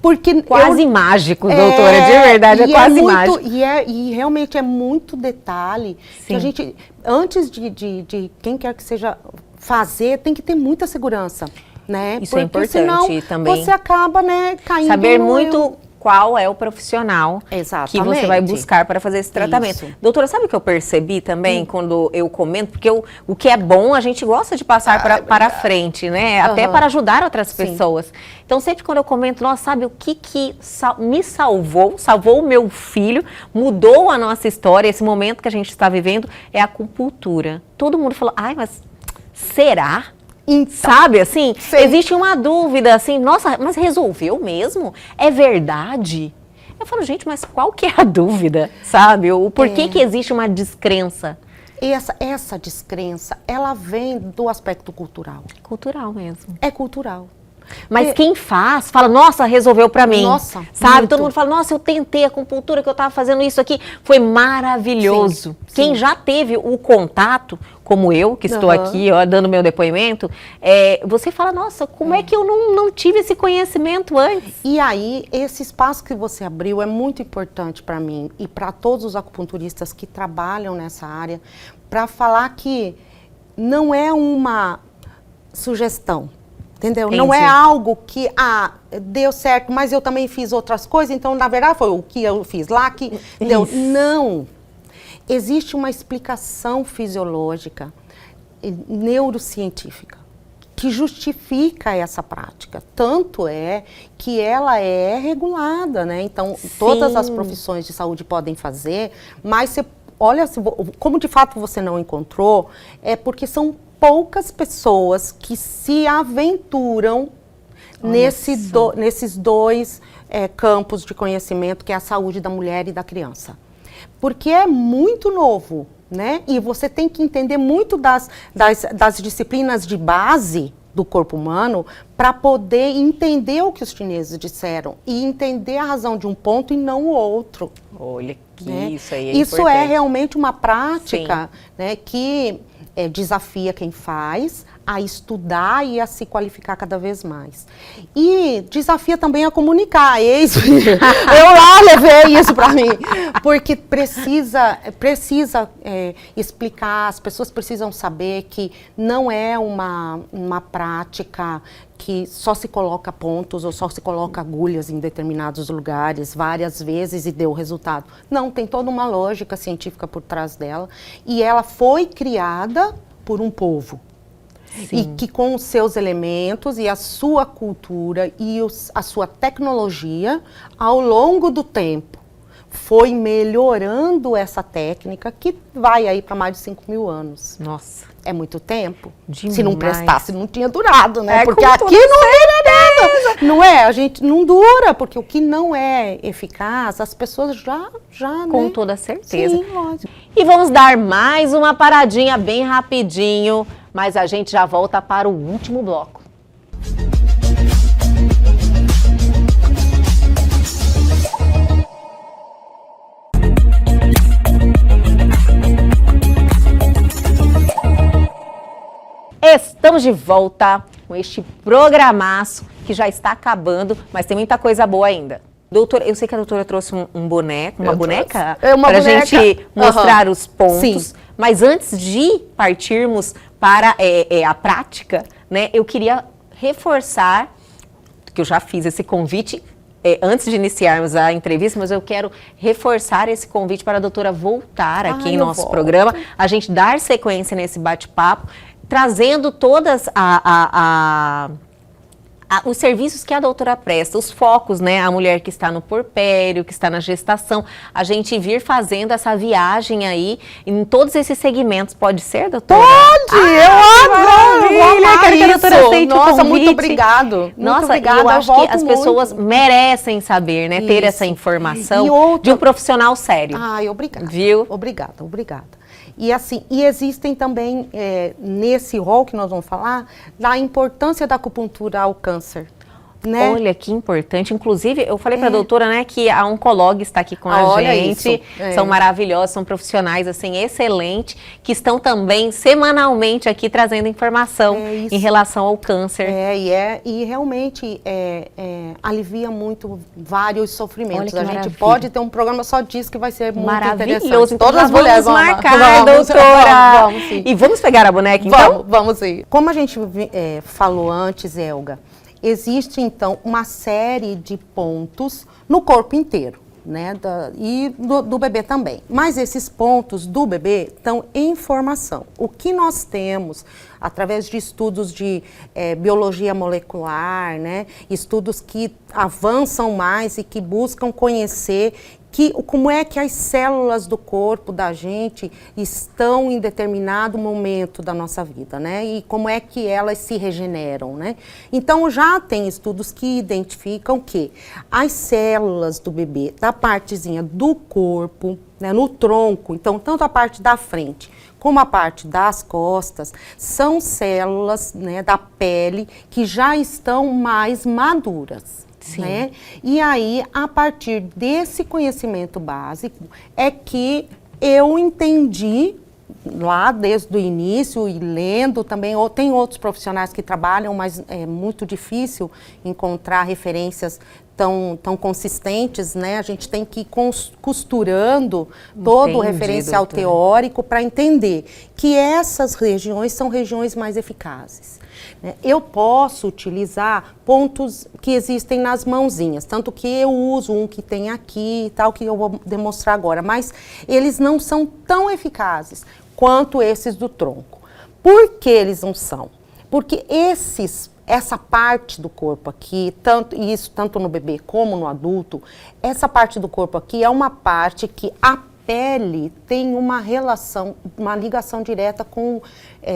porque quase mágico, doutora, de verdade, é quase mágico. E realmente é muito detalhe. Que a gente, antes de quem quer que seja fazer, tem que ter muita segurança, né? Isso é importante senão também. Você acaba, né, caindo saber muito qual é o profissional que você vai buscar para fazer esse tratamento. Isso. Doutora, sabe o que eu percebi também quando eu comento? Porque o que é bom a gente gosta de passar para frente, né? Até para ajudar outras pessoas. Então, sempre quando eu comento, nossa, sabe o que me salvou o meu filho, mudou a nossa história, esse momento que a gente está vivendo, é a acupuntura. Todo mundo falou, mas será? Então, sabe, assim, existe uma dúvida, assim, nossa, mas resolveu mesmo? É verdade? Eu falo, gente, mas qual que é a dúvida, sabe? O porquê que existe uma descrença? Essa descrença, ela vem do aspecto cultural. Cultural mesmo. É cultural. Mas quem faz, fala, nossa, resolveu pra mim. Nossa, sabe? muito. Todo mundo fala, nossa, eu tentei a acupuntura, que eu tava fazendo isso aqui, foi maravilhoso. Sim, quem já teve o contato, como eu, que estou aqui, ó, dando meu depoimento, você fala, nossa, como é que eu não tive esse conhecimento antes? E aí, esse espaço que você abriu é muito importante para mim e para todos os acupunturistas que trabalham nessa área, para falar que não é uma sugestão. Entendeu? Entendi. Não é algo que, deu certo, mas eu também fiz outras coisas, então, na verdade, foi o que eu fiz lá que deu. Não. Existe uma explicação fisiológica, neurocientífica, que justifica essa prática. Tanto é que ela é regulada, né? Então, todas as profissões de saúde podem fazer, mas você olha, como de fato você não encontrou, é porque são poucas pessoas que se aventuram nesses dois campos de conhecimento, que é a saúde da mulher e da criança. Porque é muito novo, né? E você tem que entender muito das disciplinas de base do corpo humano para poder entender o que os chineses disseram e entender a razão de um ponto e não o outro. Olha, que né? isso aí é Isso importante. é realmente uma prática, né, que desafia quem faz a estudar e a se qualificar cada vez mais. E desafia também a comunicar. Eu lá levei isso para mim, porque precisa explicar, as pessoas precisam saber que não é uma prática que só se coloca pontos ou só se coloca agulhas em determinados lugares várias vezes e deu resultado. Não, tem toda uma lógica científica por trás dela e ela foi criada por um povo. Sim. E que com os seus elementos e a sua cultura e a sua tecnologia, ao longo do tempo, foi melhorando essa técnica que vai aí para mais de 5.000 anos. Nossa. É muito tempo. Demais. Se não prestasse, não tinha durado, né? É, porque aqui não dura nada. Não é? A gente não dura, porque o que não é eficaz, as pessoas já com né? toda certeza. Sim, lógico. E vamos dar mais uma paradinha bem rapidinho, mas a gente já volta para o último bloco. Estamos de volta com este programaço que já está acabando, mas tem muita coisa boa ainda. Doutora, eu sei que a doutora trouxe um boneco, uma boneca, para a gente mostrar os pontos. Sim. Mas antes de partirmos para a prática, né, eu queria reforçar, que eu já fiz esse convite antes de iniciarmos a entrevista, mas eu quero reforçar esse convite para a doutora voltar aqui em nosso programa, a gente dar sequência nesse bate-papo, trazendo todas os serviços que a doutora presta, os focos, né? A mulher que está no puerpério, que está na gestação, a gente vir fazendo essa viagem aí em todos esses segmentos. Pode ser, doutora? Pode! Eu adoro! Quero que a doutora aceite o convite. Muito obrigado. Nossa, obrigada, eu acho que as pessoas merecem saber, né? Ter essa informação de um profissional sério. Ai, obrigada. Viu? Obrigada. E assim, existem também, nesse rol que nós vamos falar, da importância da acupuntura ao câncer. Né? Olha, que importante. Inclusive, eu falei para a doutora, né, que a oncóloga está aqui com a gente. São maravilhosos, são profissionais, assim, excelentes, que estão também semanalmente aqui trazendo informação em relação ao câncer. E realmente alivia muito vários sofrimentos. Olha que a gente maravilha. Pode ter um programa só disso que vai ser muito interessante. Maravilhoso. Então, todas as mulheres vamos marcar, doutora. Vamos sim. E vamos pegar a boneca, então? Vamos sim. Como a gente falou antes, Elga, existe, então, uma série de pontos no corpo inteiro, né? E do bebê também. Mas esses pontos do bebê estão em formação. O que nós temos, através de estudos de biologia molecular, né? Estudos que avançam mais e que buscam conhecer como é que as células do corpo da gente estão em determinado momento da nossa vida, né? E como é que elas se regeneram, né? Então, já tem estudos que identificam que as células do bebê, da partezinha do corpo, né, no tronco, então, tanto a parte da frente como a parte das costas, são células, né, da pele que já estão mais maduras. Né? E aí, a partir desse conhecimento básico, é que eu entendi lá desde o início e lendo também, tem outros profissionais que trabalham, mas é muito difícil encontrar referências tão consistentes, né? A gente tem que ir costurando todo o referencial teórico para entender que essas regiões são regiões mais eficazes. Eu posso utilizar pontos que existem nas mãozinhas, tanto que eu uso um que tem aqui e tal, que eu vou demonstrar agora, mas eles não são tão eficazes quanto esses do tronco. Por que eles não são? Porque essa parte do corpo aqui, tanto no bebê como no adulto, essa parte do corpo aqui é uma parte que a pele tem uma ligação direta com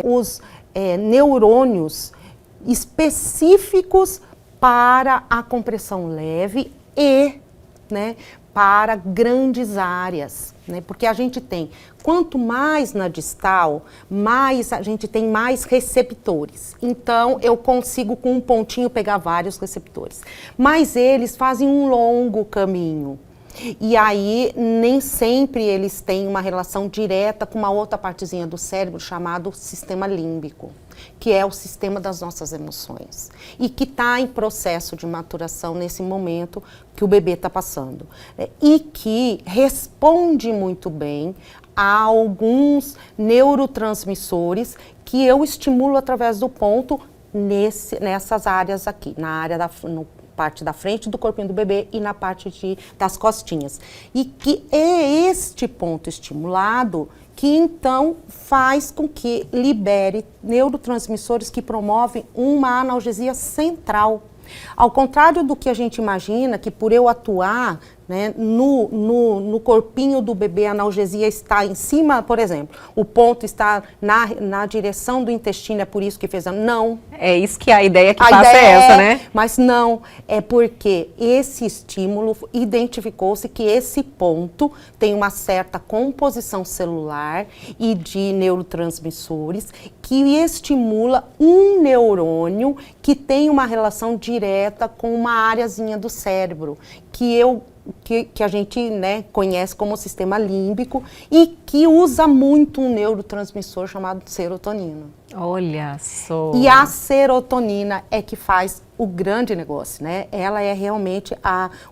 os neurônios específicos para a compressão leve e, né, para grandes áreas, né? Porque a gente tem, quanto mais na distal, mais a gente tem mais receptores. Então, eu consigo com um pontinho pegar vários receptores. Mas eles fazem um longo caminho. E aí, nem sempre eles têm uma relação direta com uma outra partezinha do cérebro chamado sistema límbico, que é o sistema das nossas emoções e que está em processo de maturação nesse momento que o bebê está passando, né? E que responde muito bem a alguns neurotransmissores que eu estimulo através do ponto nessas áreas aqui, na área no parte da frente do corpinho do bebê e na parte das costinhas. E que é este ponto estimulado que então faz com que libere neurotransmissores que promovem uma analgesia central. Ao contrário do que a gente imagina, que por eu atuar, né, no corpinho do bebê, a analgesia está em cima, por exemplo, o ponto está na direção do intestino, é por isso que fez não. É isso que a ideia que passa é essa, né? Mas não, é porque esse estímulo identificou-se que esse ponto tem uma certa composição celular e de neurotransmissores que estimula um neurônio que tem uma relação direta com uma áreazinha do cérebro, que a gente, né, conhece como sistema límbico e que usa muito um neurotransmissor chamado serotonina. Olha só! E a serotonina é que faz o grande negócio, né? Ela é realmente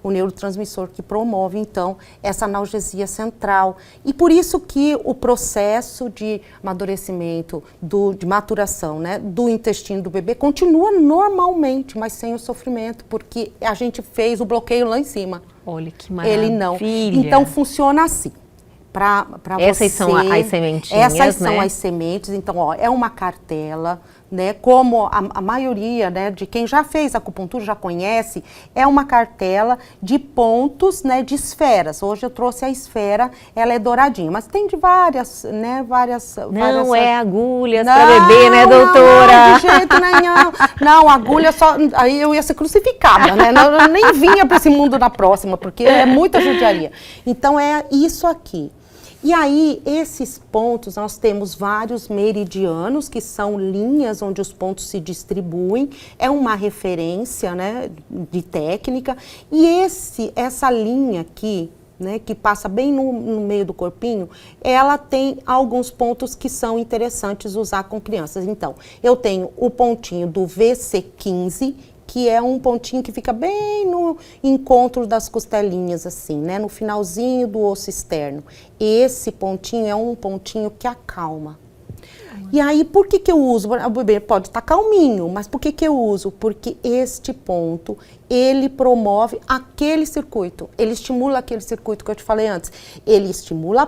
o neurotransmissor que promove, então, essa analgesia central. E por isso que o processo de amadurecimento, de maturação, né, do intestino do bebê continua normalmente, mas sem o sofrimento, porque a gente fez o bloqueio lá em cima. Olha que maravilha! Ele não. Então, funciona assim. Essas são as sementinhas, essas né? são as sementes, então, ó, é uma cartela, né, como a maioria, né, de quem já fez acupuntura já conhece, é uma cartela de pontos, né, de esferas. Hoje eu trouxe a esfera, ela é douradinha, mas tem de várias, né, Não é agulhas para bebê, né, doutora? Não, de jeito nenhum. Não, agulha só, aí eu ia ser crucificada, né, eu nem vinha para esse mundo na próxima, porque é muita judiaria. Então é isso aqui. E aí, esses pontos, nós temos vários meridianos, que são linhas onde os pontos se distribuem, é uma referência, né, de técnica, e essa linha aqui, né, que passa bem no meio do corpinho, ela tem alguns pontos que são interessantes usar com crianças. Então, eu tenho o pontinho do VC15, que é um pontinho que fica bem no encontro das costelinhas, assim, né? No finalzinho do osso externo. Esse pontinho é um pontinho que acalma. E aí, por que eu uso? O bebê pode estar calminho, mas por que eu uso? Porque este ponto, ele promove aquele circuito, ele estimula aquele circuito que eu te falei antes. Ele estimula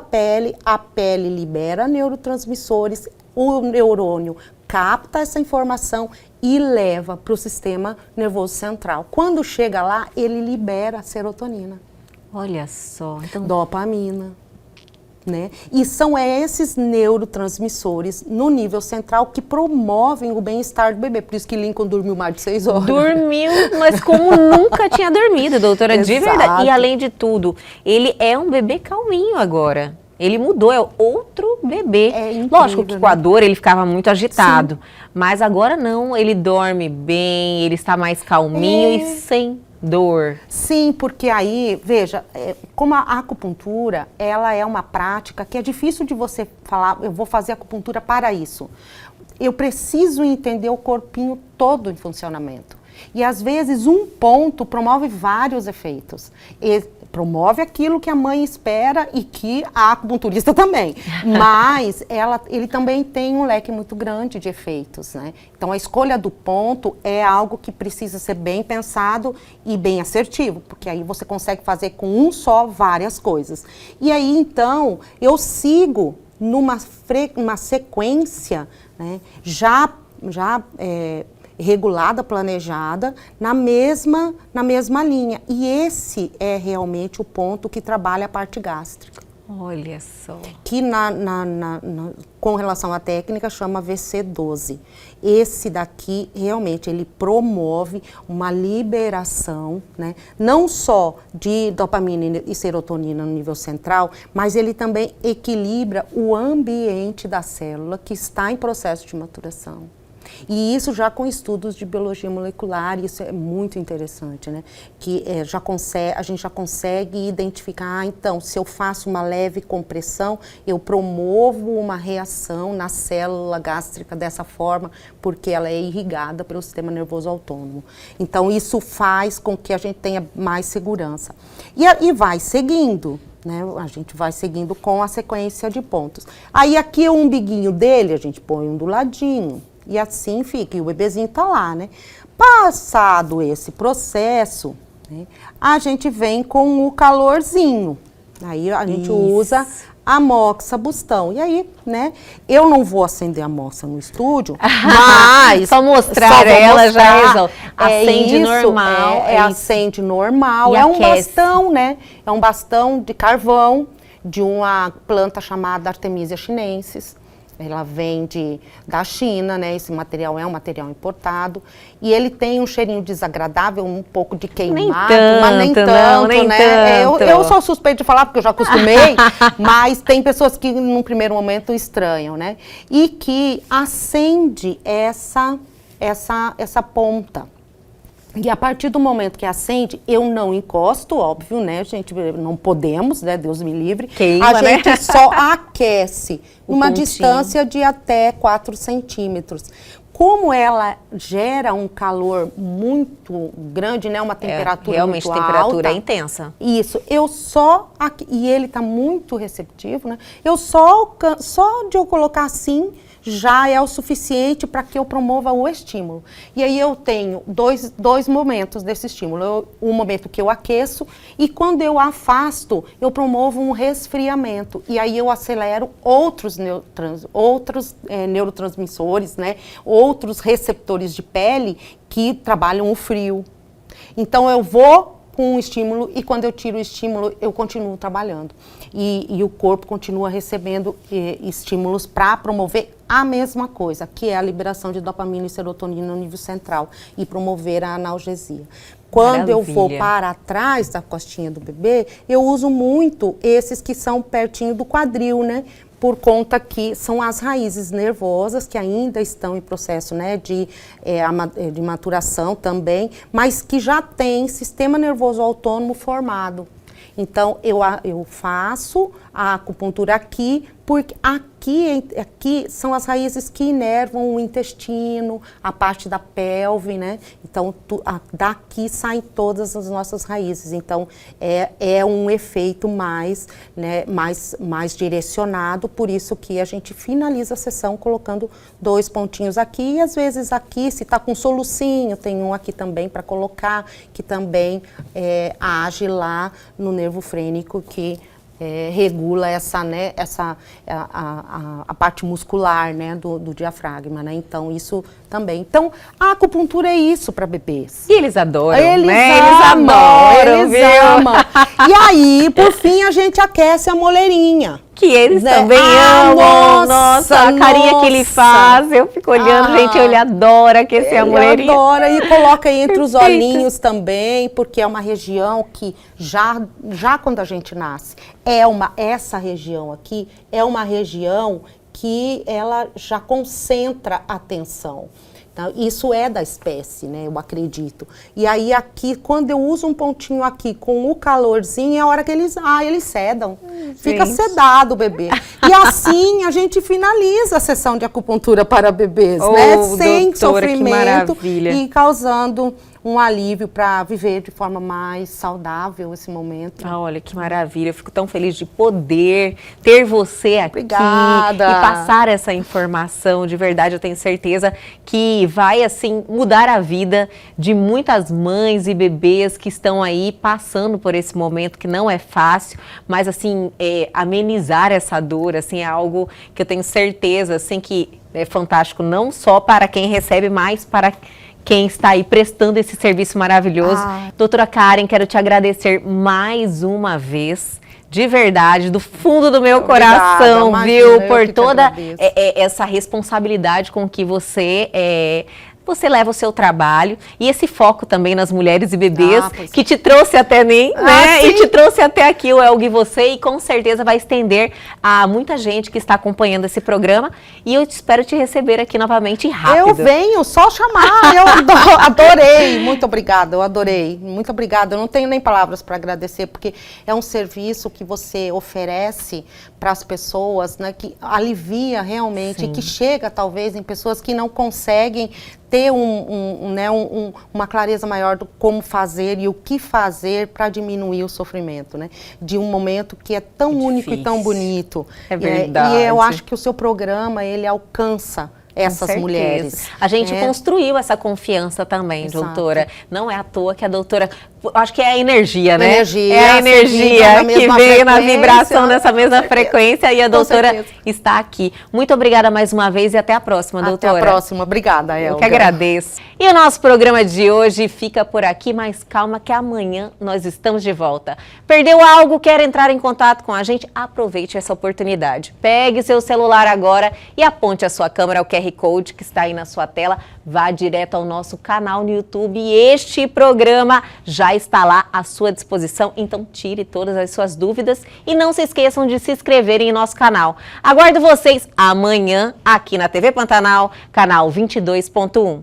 a pele libera neurotransmissores, o neurônio capta essa informação e leva para o sistema nervoso central. Quando chega lá, ele libera a serotonina. Olha só. Então, dopamina. Né? E são esses neurotransmissores no nível central que promovem o bem-estar do bebê. Por isso que Lincoln dormiu mais de 6 horas. Dormiu, mas como nunca tinha dormido, doutora, de verdade. E além de tudo, ele é um bebê calminho agora. Ele mudou, é outro bebê. É incrível, lógico que com a né? dor ele ficava muito agitado. Sim. Mas agora não, ele dorme bem, ele está mais calminho e sem dor. Sim, porque aí, veja, como a acupuntura, ela é uma prática que é difícil de você falar, eu vou fazer acupuntura para isso. Eu preciso entender o corpinho todo em funcionamento. E às vezes um ponto promove vários efeitos. Promove aquilo que a mãe espera e que a acupunturista também. Mas ele também tem um leque muito grande de efeitos, né? Então a escolha do ponto é algo que precisa ser bem pensado e bem assertivo, porque aí você consegue fazer com um só várias coisas. E aí então eu sigo numa sequência, né, já regulada, planejada, na mesma linha. E esse é realmente o ponto que trabalha a parte gástrica. Olha só. Que com relação à técnica chama VC12. Esse daqui realmente ele promove uma liberação, né, não só de dopamina e serotonina no nível central, mas ele também equilibra o ambiente da célula que está em processo de maturação. E isso já com estudos de biologia molecular, isso é muito interessante, né? Que a gente já consegue identificar, então, se eu faço uma leve compressão, eu promovo uma reação na célula gástrica dessa forma, porque ela é irrigada pelo sistema nervoso autônomo. Então, isso faz com que a gente tenha mais segurança. E vai seguindo. Né? A gente vai seguindo com a sequência de pontos. Aí aqui o umbiguinho dele, a gente põe um do ladinho. E assim fica, e o bebezinho tá lá, né? Passado esse processo, né, a gente vem com o calorzinho. Aí a gente usa a moxa bustão. E aí, né, eu não vou acender a moxa no estúdio, mas... Só mostrar ela já resolve. Acende normal. Acende normal. É um bastão, né? É um bastão de carvão de uma planta chamada Artemisia chinensis. Ela vem da China, né? Esse material é um material importado. E ele tem um cheirinho desagradável, um pouco de queimado, mas nem tanto, né? Eu sou suspeita de falar porque eu já acostumei, mas tem pessoas que num primeiro momento estranham, né? E que acende essa ponta. E a partir do momento que acende, eu não encosto, óbvio, né, gente? Não podemos, né? Deus me livre. Queima, a gente só aquece numa distância de até 4 centímetros. Como ela gera um calor muito grande, né? Uma temperatura realmente muito temperatura alta, intensa. Isso, e ele está muito receptivo, né? Só de eu colocar assim, já é o suficiente para que eu promova o estímulo. E aí eu tenho dois momentos desse estímulo. Um momento que eu aqueço e quando eu afasto, eu promovo um resfriamento. E aí eu acelero outros neurotransmissores, né? Outros receptores de pele que trabalham o frio. Então eu vou com um estímulo e quando eu tiro o estímulo, eu continuo trabalhando. E o corpo continua recebendo estímulos para promover a mesma coisa, que é a liberação de dopamina e serotonina no nível central e promover a analgesia. Quando eu vou para trás da costinha do bebê, eu uso muito esses que são pertinho do quadril, né? Por conta que são as raízes nervosas que ainda estão em processo, né, de maturação também, mas que já tem sistema nervoso autônomo formado. Então, eu faço a acupuntura aqui, porque aqui são as raízes que inervam o intestino, a parte da pelve, né? Então, daqui saem todas as nossas raízes. Então, é um efeito mais direcionado, por isso que a gente finaliza a sessão colocando 2 pontinhos aqui. E às vezes aqui, se está com solucinho, tem um aqui também para colocar, que também age lá no nervo frênico, que regula a parte muscular, né, do diafragma, né? Então, isso também. Então, a acupuntura é isso para bebês. E eles adoram, né? Eles adoram, amam. E aí, por fim, a gente aquece a moleirinha. Que eles também amam. Nossa, a carinha que ele faz, eu fico olhando, gente, ele adora aquecer a moleirinha. Ele adora e coloca entre os olhinhos também, porque é uma região que já quando a gente nasce, essa região aqui é uma região que ela já concentra a atenção. Então, isso é da espécie, né? Eu acredito. E aí aqui, quando eu uso um pontinho aqui com o calorzinho, é a hora que eles cedam. Fica sedado o bebê. E assim a gente finaliza a sessão de acupuntura para bebês, né? Sem doutora, sofrimento que maravilha. E causando um alívio para viver de forma mais saudável esse momento. Ah, olha que maravilha, eu fico tão feliz de poder ter você aqui. Obrigada. E passar essa informação, de verdade, eu tenho certeza que vai, assim, mudar a vida de muitas mães e bebês que estão aí passando por esse momento que não é fácil, mas, assim, amenizar essa dor, assim, é algo que eu tenho certeza, assim, que é fantástico não só para quem recebe, mas para quem está aí prestando esse serviço maravilhoso. Doutora Karen, quero te agradecer mais uma vez, de verdade, do fundo do meu coração, viu? Por toda essa responsabilidade com que você leva o seu trabalho e esse foco também nas mulheres e bebês que te trouxe até mim, né? E te trouxe até aqui o Elgue Você e com certeza vai estender a muita gente que está acompanhando esse programa e eu espero te receber aqui novamente rápido. Eu venho, só chamar, eu adorei, muito obrigada, eu adorei, muito obrigada, eu não tenho nem palavras para agradecer, porque é um serviço que você oferece para as pessoas, né, que alivia realmente, que chega talvez em pessoas que não conseguem ter uma clareza maior do como fazer e o que fazer para diminuir o sofrimento, né? De um momento que é tão único e tão bonito. É verdade. E eu acho que o seu programa, ele alcança essas mulheres. A gente construiu essa confiança também, doutora. Não é à toa que a doutora... Acho que é a energia, né? É a energia que veio na vibração dessa mesma frequência e a doutora está aqui. Muito obrigada mais uma vez e até a próxima, doutora. Até a próxima. Obrigada, Elga. Eu que agradeço. E o nosso programa de hoje fica por aqui, mas calma que amanhã nós estamos de volta. Perdeu algo, quer entrar em contato com a gente? Aproveite essa oportunidade. Pegue seu celular agora e aponte a sua câmera ao QR Code que está aí na sua tela. Vá direto ao nosso canal no YouTube e este programa já está lá à sua disposição, então tire todas as suas dúvidas e não se esqueçam de se inscreverem em nosso canal. Aguardo vocês amanhã aqui na TV Pantanal, canal 22.1.